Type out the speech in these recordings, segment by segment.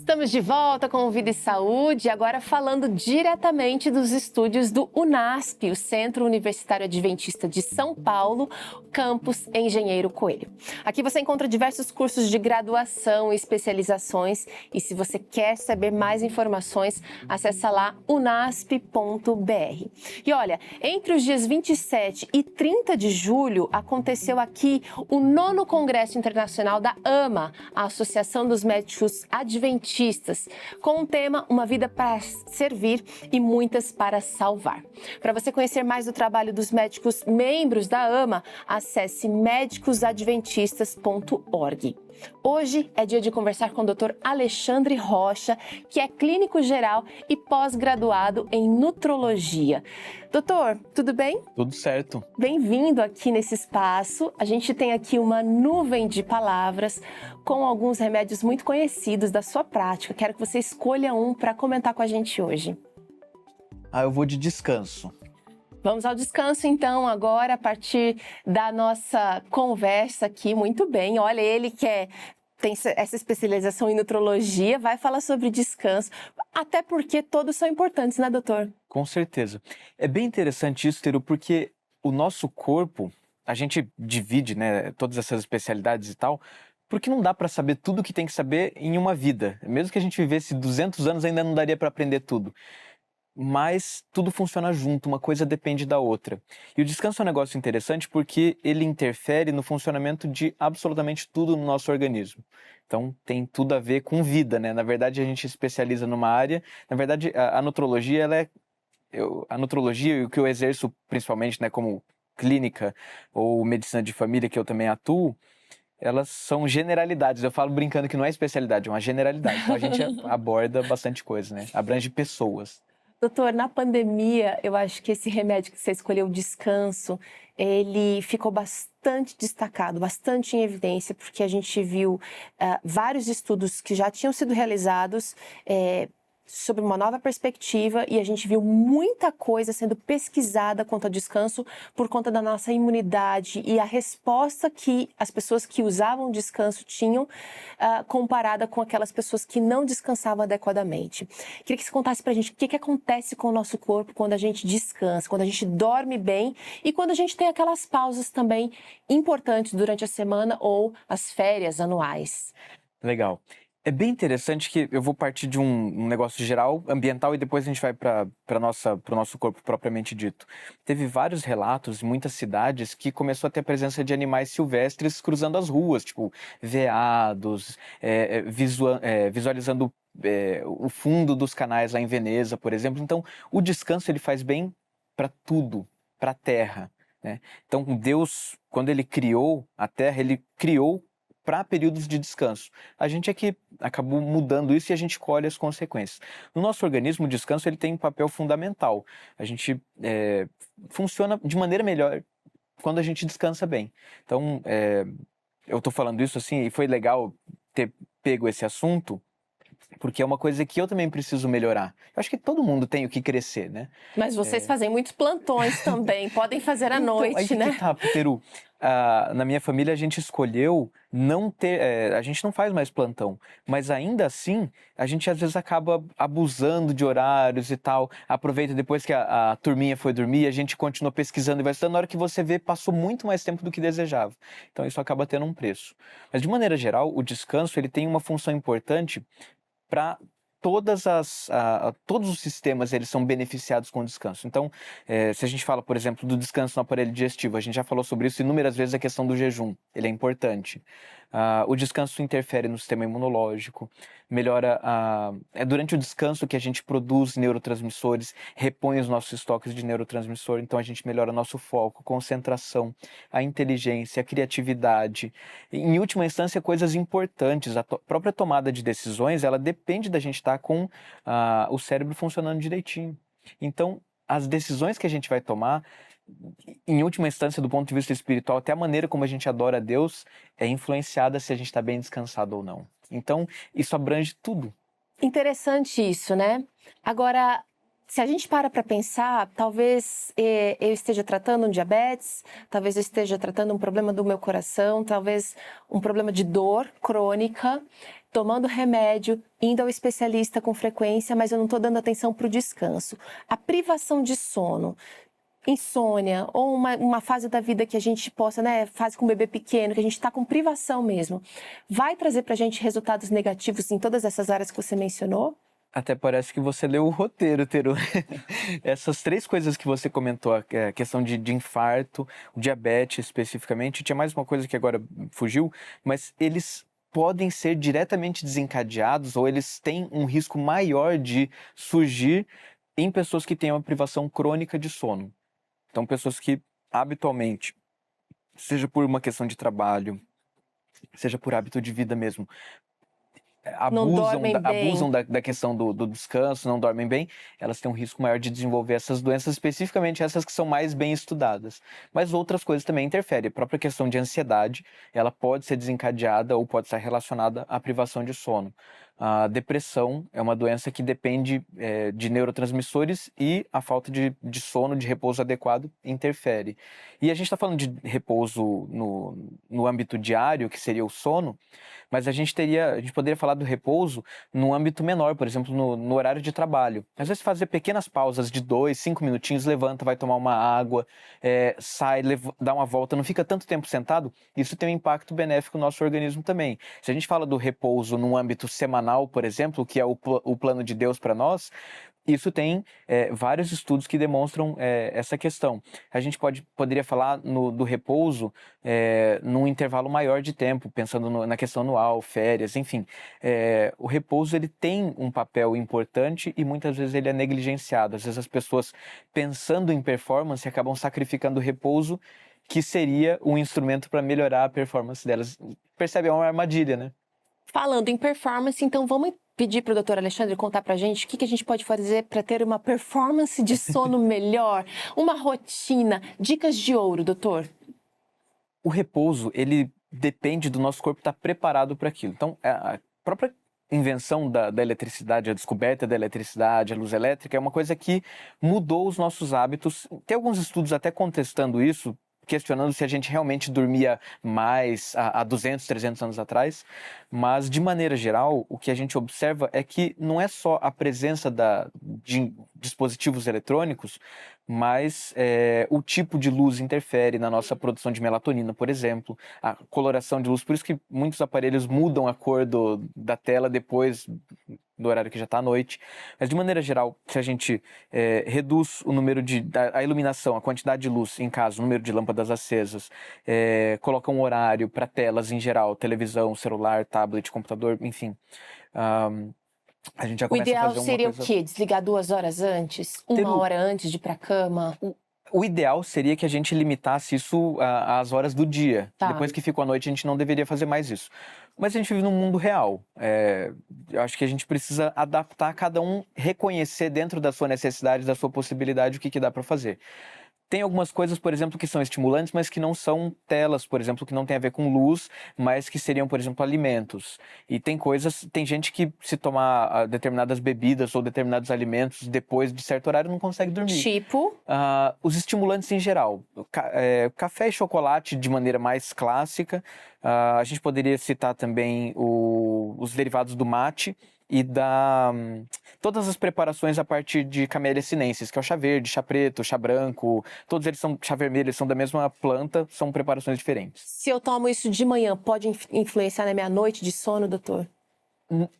Estamos de volta com o Vida e Saúde, agora falando diretamente dos estúdios do UNASP, o Centro Universitário Adventista de São Paulo, campus Engenheiro Coelho. Aqui você encontra diversos cursos de graduação e especializações e se você quer saber mais informações, acessa lá unasp.br. E olha, entre os dias 27 e 30 de julho aconteceu aqui o 9º Congresso Internacional da AMA, a Associação dos Médicos Adventistas, com o tema Uma Vida para Servir e Muitas para Salvar. Para você conhecer mais do trabalho dos médicos membros da AMA, acesse médicosadventistas.org. Hoje é dia de conversar com o Dr. Alexandre Rocha, que é clínico geral e pós-graduado em nutrologia. Doutor, tudo bem? Tudo certo. Bem-vindo aqui nesse espaço. A gente tem aqui uma nuvem de palavras com alguns remédios muito conhecidos da sua prática. Quero que você escolha um para comentar com a gente hoje. Eu vou de descanso. Vamos ao descanso, então, agora, a partir da nossa conversa aqui. Muito bem. Olha, ele que tem essa especialização em nutrologia, vai falar sobre descanso, até porque todos são importantes, né, doutor? Com certeza. É bem interessante isso, Teru, porque o nosso corpo, a gente divide, né, todas essas especialidades e tal, porque não dá para saber tudo que tem que saber em uma vida. Mesmo que a gente vivesse 200 anos, ainda não daria para aprender tudo. Mas tudo funciona junto, uma coisa depende da outra. E o descanso é um negócio interessante porque ele interfere no funcionamento de absolutamente tudo no nosso organismo. Então tem tudo a ver com vida, né? Na verdade a gente especializa numa área, na verdade a nutrologia, a nutrologia e o que eu exerço principalmente, né, como clínica ou medicina de família, que eu também atuo, elas são generalidades. Eu falo brincando que não é especialidade, é uma generalidade. Então a gente aborda bastante coisa, né? Abrange pessoas. Doutor, na pandemia, eu acho que esse remédio que você escolheu, o descanso, ele ficou bastante destacado, bastante em evidência, porque a gente viu vários estudos que já tinham sido realizados sobre uma nova perspectiva e a gente viu muita coisa sendo pesquisada quanto ao descanso por conta da nossa imunidade e a resposta que as pessoas que usavam descanso tinham comparada com aquelas pessoas que não descansavam adequadamente. Queria que você contasse pra gente o que acontece com o nosso corpo quando a gente descansa, quando a gente dorme bem e quando a gente tem aquelas pausas também importantes durante a semana ou as férias anuais. Legal. É bem interessante que eu vou partir de um negócio geral, ambiental, e depois a gente vai para o nosso corpo propriamente dito. Teve vários relatos em muitas cidades que começou a ter a presença de animais silvestres cruzando as ruas, tipo veados, visualizando o fundo dos canais lá em Veneza, por exemplo. Então, o descanso ele faz bem para tudo, para a terra, né? Então, Deus, quando ele criou a terra, ele criou para períodos de descanso. A gente é que acabou mudando isso e a gente colhe as consequências. No nosso organismo, o descanso ele tem um papel fundamental. A gente funciona de maneira melhor quando a gente descansa bem. Então, eu estou falando isso assim, e foi legal ter pego esse assunto, porque é uma coisa que eu também preciso melhorar. Eu acho que todo mundo tem o que crescer, né? Mas vocês fazem muitos plantões também, podem fazer à noite, aí né? que tá, Peru. Na minha família a gente escolheu não ter, a gente não faz mais plantão, mas ainda assim a gente às vezes acaba abusando de horários e tal, aproveita depois que a turminha foi dormir, a gente continua pesquisando e vai estudando, na hora que você vê, passou muito mais tempo do que desejava, então isso acaba tendo um preço. Mas de maneira geral, o descanso ele tem uma função importante para todos os sistemas eles são beneficiados com o descanso. Então, se a gente fala, por exemplo, do descanso no aparelho digestivo, a gente já falou sobre isso inúmeras vezes, a questão do jejum, ele é importante. O descanso interfere no sistema imunológico, melhora é durante o descanso que a gente produz neurotransmissores, repõe os nossos estoques de neurotransmissor, então a gente melhora nosso foco, concentração, a inteligência, a criatividade. Em última instância, coisas importantes, a própria tomada de decisões, ela depende da gente estar com o cérebro funcionando direitinho. Então, as decisões que a gente vai tomar, em última instância, do ponto de vista espiritual, até a maneira como a gente adora a Deus é influenciada se a gente está bem descansado ou não. Então, isso abrange tudo. Interessante isso, né? Agora, Se a gente para pensar, talvez eu esteja tratando um diabetes, talvez eu esteja tratando um problema do meu coração, talvez um problema de dor crônica, tomando remédio, indo ao especialista com frequência, mas eu não estou dando atenção para o descanso. A privação de sono, insônia ou uma fase da vida que a gente possa, né, fase com um bebê pequeno, que a gente está com privação mesmo, vai trazer para a gente resultados negativos em todas essas áreas que você mencionou? Até parece que você leu o roteiro, Teru. Essas 3 coisas que você comentou, a questão de infarto, o diabetes especificamente, tinha mais uma coisa que agora fugiu, mas eles podem ser diretamente desencadeados ou eles têm um risco maior de surgir em pessoas que têm uma privação crônica de sono. Então, pessoas que habitualmente, seja por uma questão de trabalho, seja por hábito de vida mesmo, Não dormem abusam bem. da questão do descanso, não dormem bem, elas têm um risco maior de desenvolver essas doenças, especificamente essas que são mais bem estudadas. Mas outras coisas também interferem. A própria questão de ansiedade, ela pode ser desencadeada ou pode estar relacionada à privação de sono. A depressão é uma doença que depende de neurotransmissores e a falta de sono, de repouso adequado, interfere. E a gente está falando de repouso no âmbito diário, que seria o sono, mas a gente poderia falar do repouso num âmbito menor, por exemplo, no horário de trabalho. Às vezes fazer pequenas pausas de 2, 5 minutinhos, levanta, vai tomar uma água, sai, dá uma volta, não fica tanto tempo sentado, isso tem um impacto benéfico no nosso organismo também. Se a gente fala do repouso num âmbito semanal, por exemplo, que é o plano de Deus para nós, isso tem vários estudos que demonstram essa questão. A gente poderia falar do repouso num intervalo maior de tempo, pensando na questão anual, férias, enfim. O repouso ele tem um papel importante e muitas vezes ele é negligenciado. Às vezes as pessoas, pensando em performance, acabam sacrificando o repouso, que seria um instrumento para melhorar a performance delas. Percebe? É uma armadilha, né? Falando em performance, então vamos pedir para o doutor Alexandre contar para a gente o que a gente pode fazer para ter uma performance de sono melhor, uma rotina, dicas de ouro, doutor. O repouso, ele depende do nosso corpo estar preparado para aquilo. Então, a própria invenção da eletricidade, a descoberta da eletricidade, a luz elétrica, é uma coisa que mudou os nossos hábitos. Tem alguns estudos até contestando isso, questionando se a gente realmente dormia mais há 200, 300 anos atrás, mas de maneira geral, o que a gente observa é que não é só a presença de dispositivos eletrônicos, mas o tipo de luz interfere na nossa produção de melatonina, por exemplo, a coloração de luz, por isso que muitos aparelhos mudam a cor da tela depois do horário que já está à noite. Mas, de maneira geral, se a gente reduz o número a iluminação, a quantidade de luz em casa, o número de lâmpadas acesas, coloca um horário para telas em geral, televisão, celular, tablet, computador, enfim. A gente já O começa a ideal fazer uma seria coisa... o quê? Desligar 2 horas antes? Uma hora antes de ir para a cama? O ideal seria que a gente limitasse isso às horas do dia. Tá. Depois que fica a noite, a gente não deveria fazer mais isso. Mas a gente vive num mundo real. Eu acho que a gente precisa adaptar, cada um reconhecer dentro da sua necessidade, da sua possibilidade, o que dá para fazer. Tem algumas coisas, por exemplo, que são estimulantes, mas que não são telas, por exemplo, que não tem a ver com luz, mas que seriam, por exemplo, alimentos. E tem gente que se tomar determinadas bebidas ou determinados alimentos depois de certo horário não consegue dormir. Tipo? Os estimulantes em geral. Café e chocolate de maneira mais clássica. A gente poderia citar também os derivados do mate e todas as preparações a partir de Camellia sinensis, que é o chá verde, chá preto, chá branco, todos eles são chá vermelho, eles são da mesma planta, são preparações diferentes. Se eu tomo isso de manhã, pode influenciar na minha noite de sono, doutor?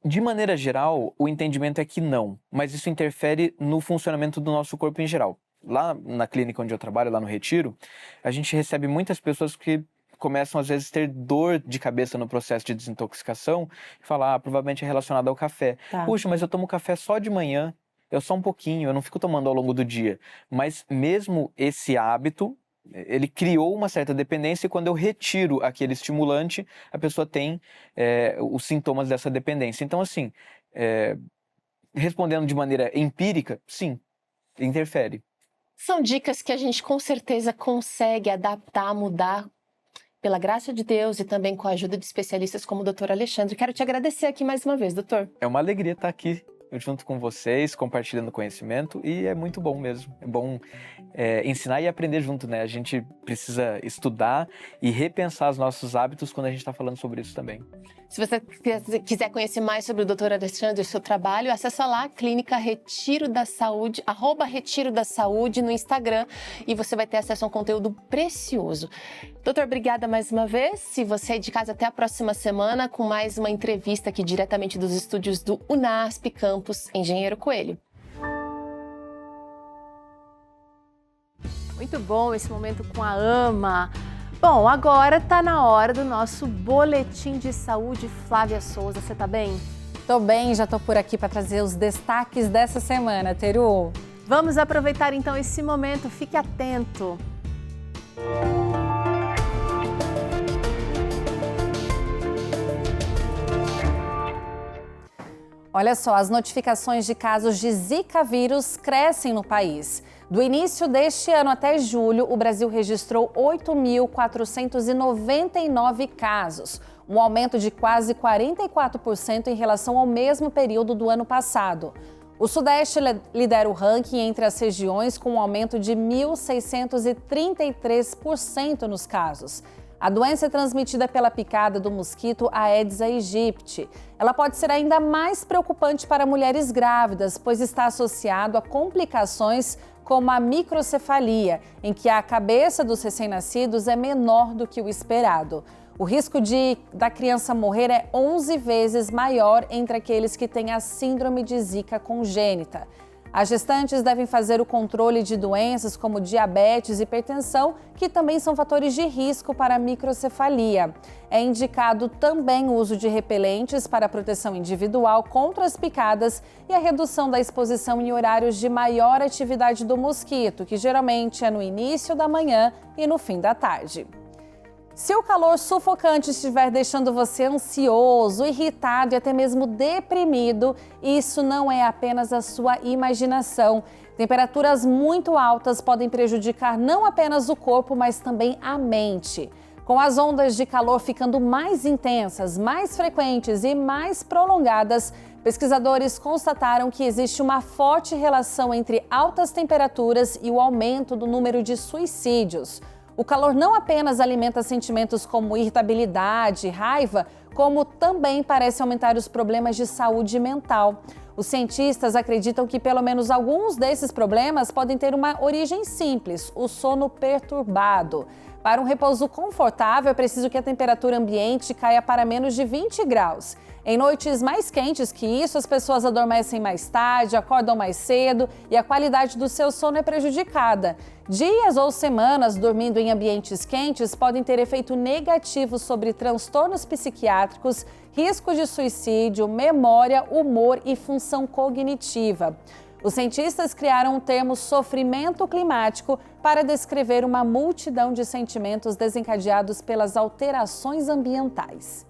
De maneira geral, o entendimento é que não, mas isso interfere no funcionamento do nosso corpo em geral. Lá na clínica onde eu trabalho, lá no Retiro, a gente recebe muitas pessoas que começam às vezes a ter dor de cabeça no processo de desintoxicação e falar, provavelmente é relacionado ao café. Tá. Puxa, mas eu tomo café só de manhã, eu só um pouquinho, eu não fico tomando ao longo do dia. Mas mesmo esse hábito, ele criou uma certa dependência e quando eu retiro aquele estimulante, a pessoa tem os sintomas dessa dependência. Então, assim, respondendo de maneira empírica, sim, interfere. São dicas que a gente com certeza consegue adaptar, mudar, pela graça de Deus e também com a ajuda de especialistas como o doutor Alexandre. Quero te agradecer aqui mais uma vez, doutor. É uma alegria estar aqui junto com vocês, compartilhando conhecimento, e é muito bom mesmo. É bom ensinar e aprender junto, né? A gente precisa estudar e repensar os nossos hábitos quando a gente está falando sobre isso também. Se você quiser conhecer mais sobre o Dr. Alexandre e o seu trabalho, acessa lá a Clínica Retiro da Saúde, @Retiro da Saúde no Instagram, e você vai ter acesso a um conteúdo precioso. Doutor, obrigada mais uma vez. Se você é de casa, até a próxima semana com mais uma entrevista aqui diretamente dos estúdios do UNASP Campus Engenheiro Coelho. Muito bom esse momento com a AMA. Bom, agora tá na hora do nosso boletim de saúde. Flávia Souza, você tá bem? Tô bem, já tô por aqui para trazer os destaques dessa semana, Teru. Vamos aproveitar então esse momento, fique atento. Olha só, as notificações de casos de Zika vírus crescem no país. Do início deste ano até julho, o Brasil registrou 8.499 casos, um aumento de quase 44% em relação ao mesmo período do ano passado. O Sudeste lidera o ranking entre as regiões com um aumento de 1.633% nos casos. A doença é transmitida pela picada do mosquito Aedes aegypti. Ela pode ser ainda mais preocupante para mulheres grávidas, pois está associado a complicações como a microcefalia, em que a cabeça dos recém-nascidos é menor do que o esperado. O risco da criança morrer é 11 vezes maior entre aqueles que têm a síndrome de Zika congênita. As gestantes devem fazer o controle de doenças como diabetes e hipertensão, que também são fatores de risco para a microcefalia. É indicado também o uso de repelentes para a proteção individual contra as picadas e a redução da exposição em horários de maior atividade do mosquito, que geralmente é no início da manhã e no fim da tarde. Se o calor sufocante estiver deixando você ansioso, irritado e até mesmo deprimido, isso não é apenas a sua imaginação. Temperaturas muito altas podem prejudicar não apenas o corpo, mas também a mente. Com as ondas de calor ficando mais intensas, mais frequentes e mais prolongadas, pesquisadores constataram que existe uma forte relação entre altas temperaturas e o aumento do número de suicídios. O calor não apenas alimenta sentimentos como irritabilidade, raiva, como também parece aumentar os problemas de saúde mental. Os cientistas acreditam que pelo menos alguns desses problemas podem ter uma origem simples, o sono perturbado. Para um repouso confortável, é preciso que a temperatura ambiente caia para menos de 20 graus. Em noites mais quentes que isso, as pessoas adormecem mais tarde, acordam mais cedo e a qualidade do seu sono é prejudicada. Dias ou semanas dormindo em ambientes quentes podem ter efeito negativo sobre transtornos psiquiátricos, riscos de suicídio, memória, humor e função cognitiva. Os cientistas criaram o termo sofrimento climático para descrever uma multidão de sentimentos desencadeados pelas alterações ambientais.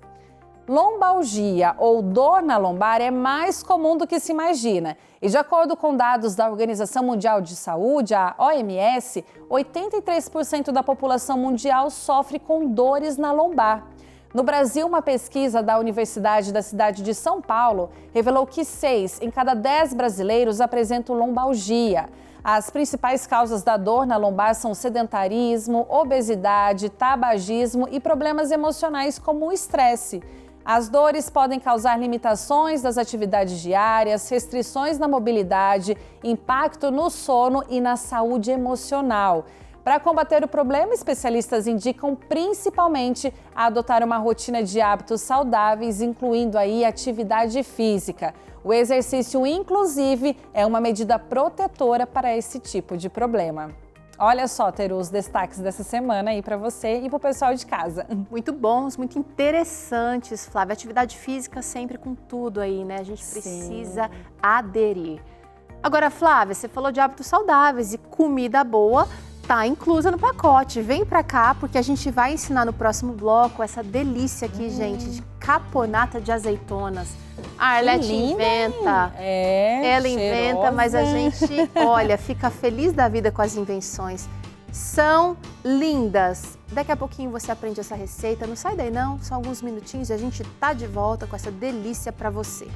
Lombalgia ou dor na lombar é mais comum do que se imagina. E de acordo com dados da Organização Mundial de Saúde, a OMS, 83% da população mundial sofre com dores na lombar. No Brasil, uma pesquisa da Universidade da cidade de São Paulo revelou que 6 em cada 10 brasileiros apresentam lombalgia. As principais causas da dor na lombar são sedentarismo, obesidade, tabagismo e problemas emocionais como o estresse. As dores podem causar limitações das atividades diárias, restrições na mobilidade, impacto no sono e na saúde emocional. Para combater o problema, especialistas indicam principalmente adotar uma rotina de hábitos saudáveis, incluindo aí atividade física. O exercício, inclusive, é uma medida protetora para esse tipo de problema. Olha só, Teru, os destaques dessa semana aí para você e para o pessoal de casa. Muito bons, muito interessantes, Flávia. Atividade física sempre com tudo aí, né? A gente precisa aderir. Agora, Flávia, você falou de hábitos saudáveis e comida boa tá inclusa no pacote. Vem pra cá porque a gente vai ensinar no próximo bloco essa delícia aqui, gente, de caponata de azeitonas. A Arlete inventa, ela inventa, mas a gente, olha, fica feliz da vida com as invenções. São lindas. Daqui a pouquinho você aprende essa receita. Não sai daí não, são alguns minutinhos e a gente tá de volta com essa delícia pra você.